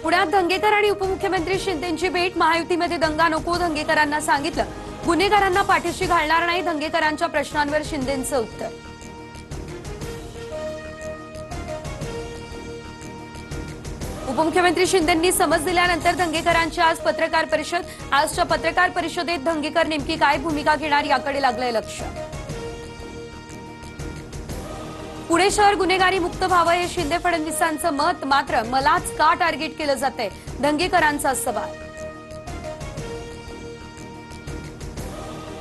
पुण्यात दंगेकर आणि उपमुख्यमंत्री शिंदेंची भेट। महायुतीमध्ये दंगा नको, दंगेकरांना सांगितलं। गुन्हेगारांना पाठीशी घालणार नाही, दंगेकरांच्या प्रश्नांवर शिंदेंचं उत्तर। उपमुख्यमंत्री शिंदेंनी समज दिल्यानंतर दंगेकरांची आज पत्रकार परिषद। आजच्या पत्रकार परिषदेत दंगेकर नेमकी काय भूमिका घेणार याकडे लागलंय लक्ष। पुणे शहर गुन्हेगारी मुक्त व्हावं हे शिंदे फडणवीसांचं मत, मात्र मलाच का टार्गेट केलं जातंय, दंगेकरांचा सवाल।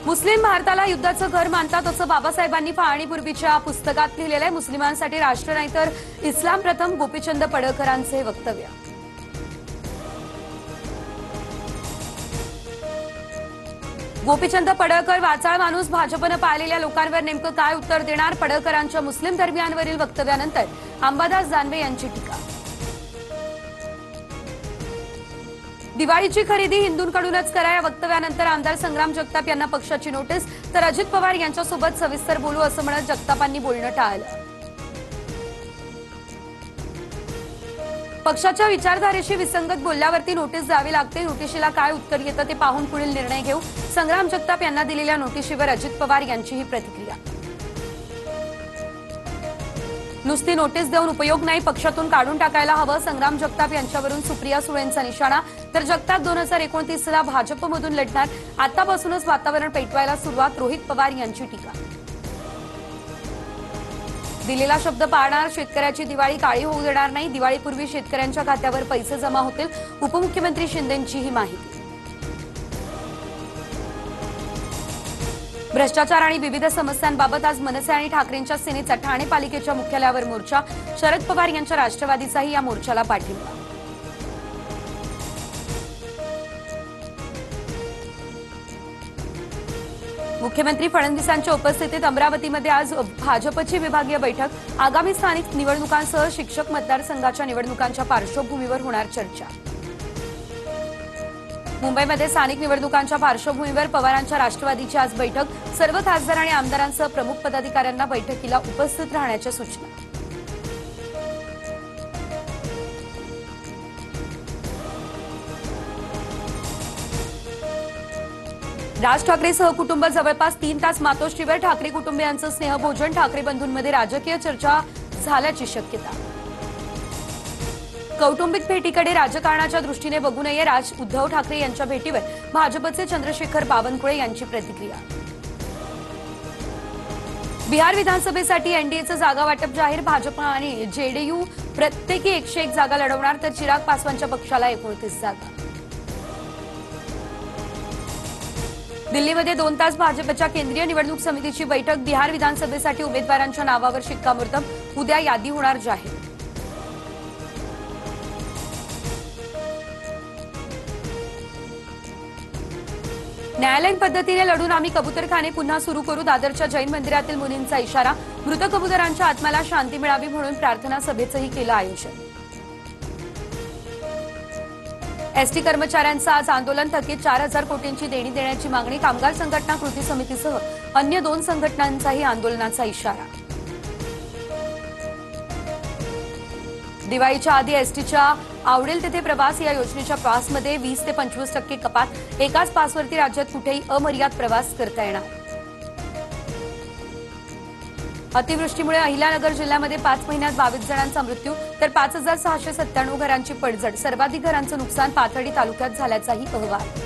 मुस्लिम भारताला युद्धाचं घर मानतात असं बाबासाहेबांनी फाळणीपूर्वीच्या पुस्तकात लिहिलेलं आहे। मुस्लिमांसाठी राष्ट्र नाही तर इस्लाम प्रथम, गोपीचंद पडळकरांचे वक्तव्य। गोपीचंद पडळकर वाचाळ माणूस, भाजपनं पाळलेल्या लोकांवर नेमकं काय उत्तर देणार? पडळकरांच्या मुस्लिम धर्मियांवरील वक्तव्यानंतर अंबादास दानवे यांची टीका। दिवाळीची खरेदी हिंदूंकडूनच करा या वक्तव्यानंतर आमदार संग्राम जगताप यांना पक्षाची नोटीस। तर अजित पवार यांच्यासोबत सविस्तर बोलू असं म्हणत जगतापांनी बोलणं टाळलं। पक्षाच्या विचारधारेशी विसंगत बोलल्यावरती नोटीस द्यावी लागते। नोटिशीला काय उत्तर येतं ते पाहून पुढील निर्णय घेऊ। संग्राम जगताप यांना दिलेल्या नोटिशीवर अजित पवार यांचीही प्रतिक्रिया। नुसती नोटीस देऊन उपयोग नाही, पक्षातून काढून टाकायला हवं। संग्राम जगताप यांच्यावरून सुप्रिया सुळेंचा निशाणा। तर जगताप 2029ला भाजपमधून लढणार, आतापासूनच वातावरण पेटवायला सुरुवात। रोहित पवार यांची टीका। दिलेला शब्द पाळणार, शेतकऱ्याची दिवाळी काळी होऊ देणार नाही। दिवाळीपूर्वी शेतकऱ्यांच्या खात्यावर पैसे जमा होतील, उपमुख्यमंत्री शिंदेंची ही माहिती। भ्रष्टाचार आणि विविध समस्यांबाबत आज मनसे आणि ठाकरेंच्या सेनेचा ठाणे पालिकेच्या मुख्यालयावर मोर्चा। शरद पवार यांच्या राष्ट्रवादीचाही या मोर्चाला पाठिंबा। मुख्यमंत्री फडणवीसांच्या उपस्थितीत अमरावतीमध्ये आज भाजपची विभागीय बैठक। आगामी स्थानिक निवडणुकांसह शिक्षक मतदारसंघाच्या निवडणुकांच्या पार्श्वभूमीवर होणार चर्चा। मुंबईमध्ये स्थानिक निवडणुकांच्या पार्श्वभूमीवर पवारांच्या राष्ट्रवादीची आज बैठक। सर्व खासदार आणि आमदारांसह प्रमुख पदाधिकाऱ्यांना बैठकीला उपस्थित राहण्याच्या सूचना। राज ठाकरे सहकुटुंब जवळपास 3 तास मातोश्रीवर। ठाकरे कुटुंबियांचं स्नेहभोजन। ठाकरे बंधूंमध्ये राजकीय चर्चा झाल्याची शक्यता। कौटुंबिक भेटीकडे राजकारणाच्या दृष्टीने बघू नये, उद्धव ठाकरे यांच्या भेटीवर भाजपचे चंद्रशेखर बावनकुळे यांची प्रतिक्रिया। बिहार विधानसभेसाठी एनडीएचं जागा वाटप जाहीर। भाजप आणि जेडीयू प्रत्येकी 101 जागा लढवणार, तर चिराग पासवानच्या पक्षाला 29 जागा। दिल्लीमध्ये 2 तास भाजपच्या केंद्रीय निवडणूक समितीची बैठक। बिहार विधानसभेसाठी उमेदवारांच्या नावावर शिक्कामोर्तब। उद्या यादी होणार जाहीर। न्यायालयीन पद्धतीने लढून आम्ही कबुतरखाने पुन्हा सुरू करू। दादरच्या जैन मंदिरातील मुनींचा इशारा। मृत कबुतरांच्या आत्म्याला शांती मिळावी म्हणून प्रार्थना सभेचंही केलं आयोजन। एसटी कर्मचाऱ्यांचं आज आंदोलन। थकीत 4000 कोटींची देणी देण्याची मागणी। कामगार संघटना कृती समितीसह अन्य 2 संघटनांचाही आंदोलनाचा इशारा। दिवाळीच्या आधी एसटीच्या आवडेल तिथे प्रवास या योजनेच्या पासमध्ये 20 ते 25% कपात। एकाच पासवरती राज्यात कुठेही अमर्याद प्रवास करता येणार। अतिवृष्टीमुळे अहिल्यानगर जिल्ह्यामध्ये 5 महिन्यात 22 जणांचा मृत्यू, तर 5697 घरांची पडझड। सर्वाधिक घरांचं नुकसान पाथर्डी तालुक्यात झाल्याचाही अहवाल।